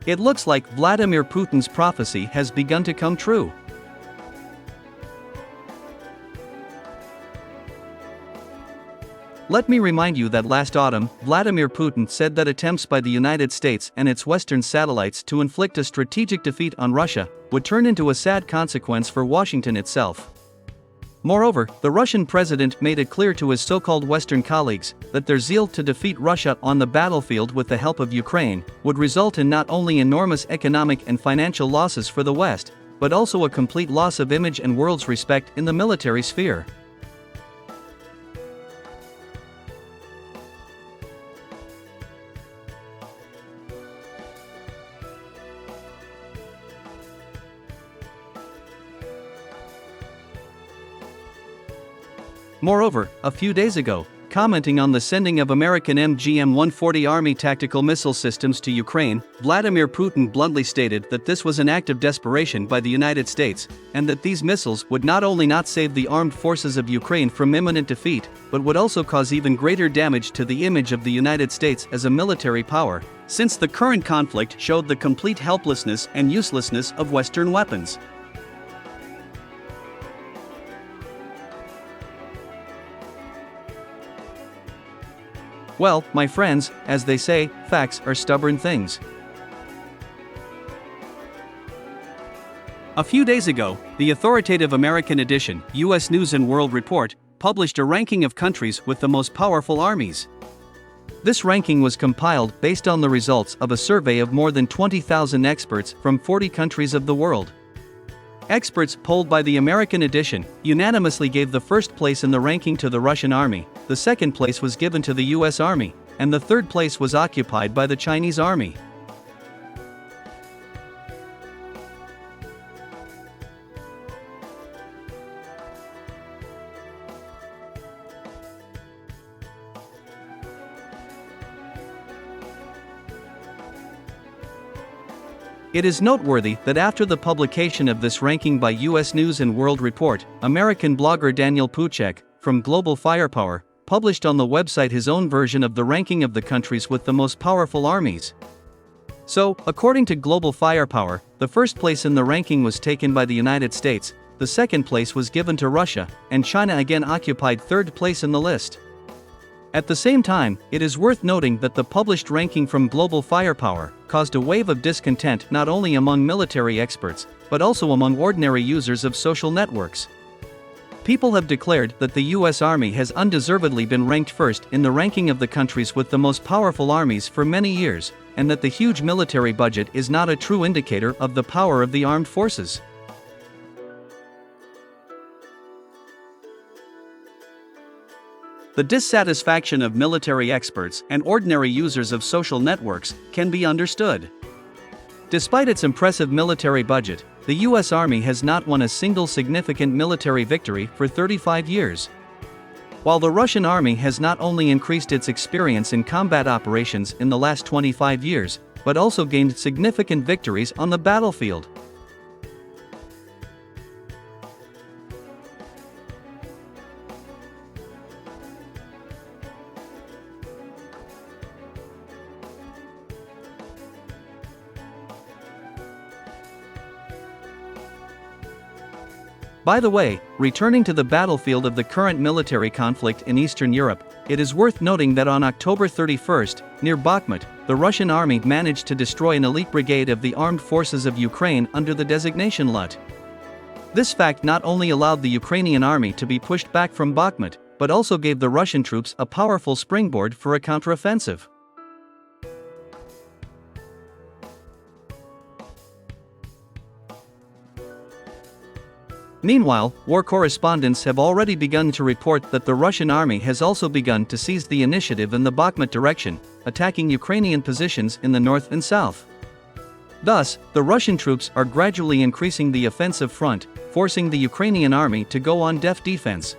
It looks like Vladimir Putin's prophecy has begun to come true. Let me remind you that last autumn, Vladimir Putin said that attempts by the United States and its Western satellites to inflict a strategic defeat on Russia would turn into a sad consequence for Washington itself. Moreover, the Russian president made it clear to his so-called Western colleagues that their zeal to defeat Russia on the battlefield with the help of Ukraine would result in not only enormous economic and financial losses for the West, but also a complete loss of image and world's respect in the military sphere. Moreover, a few days ago, commenting on the sending of American MGM-140 Army tactical missile systems to Ukraine, Vladimir Putin bluntly stated that this was an act of desperation by the United States, and that these missiles would not only not save the armed forces of Ukraine from imminent defeat, but would also cause even greater damage to the image of the United States as a military power, since the current conflict showed the complete helplessness and uselessness of Western weapons. Well, my friends, as they say, facts are stubborn things. A few days ago, the authoritative American edition, U.S. News & World Report, published a ranking of countries with the most powerful armies. This ranking was compiled based on the results of a survey of more than 20,000 experts from 40 countries of the world. Experts polled by the American edition unanimously gave the first place in the ranking to the Russian army, the second place was given to the US Army, and the third place was occupied by the Chinese army. It is noteworthy that after the publication of this ranking by U.S. News & World Report, American blogger Daniel Puchek, from Global Firepower, published on the website his own version of the ranking of the countries with the most powerful armies. So, according to Global Firepower, the first place in the ranking was taken by the United States, the second place was given to Russia, and China again occupied third place in the list. At the same time, it is worth noting that the published ranking from Global Firepower caused a wave of discontent not only among military experts, but also among ordinary users of social networks. People have declared that the US Army has undeservedly been ranked first in the ranking of the countries with the most powerful armies for many years, and that the huge military budget is not a true indicator of the power of the armed forces. The dissatisfaction of military experts and ordinary users of social networks can be understood. Despite its impressive military budget, the US Army has not won a single significant military victory for 35 years. While the Russian army has not only increased its experience in combat operations in the last 25 years, but also gained significant victories on the battlefield. By the way, returning to the battlefield of the current military conflict in Eastern Europe, it is worth noting that on October 31st, near Bakhmut, the Russian army managed to destroy an elite brigade of the armed forces of Ukraine under the designation LUT. This fact not only allowed the Ukrainian army to be pushed back from Bakhmut, but also gave the Russian troops a powerful springboard for a counteroffensive. Meanwhile, war correspondents have already begun to report that the Russian army has also begun to seize the initiative in the Bakhmut direction, attacking Ukrainian positions in the north and south. Thus, the Russian troops are gradually increasing the offensive front, forcing the Ukrainian army to go on defense.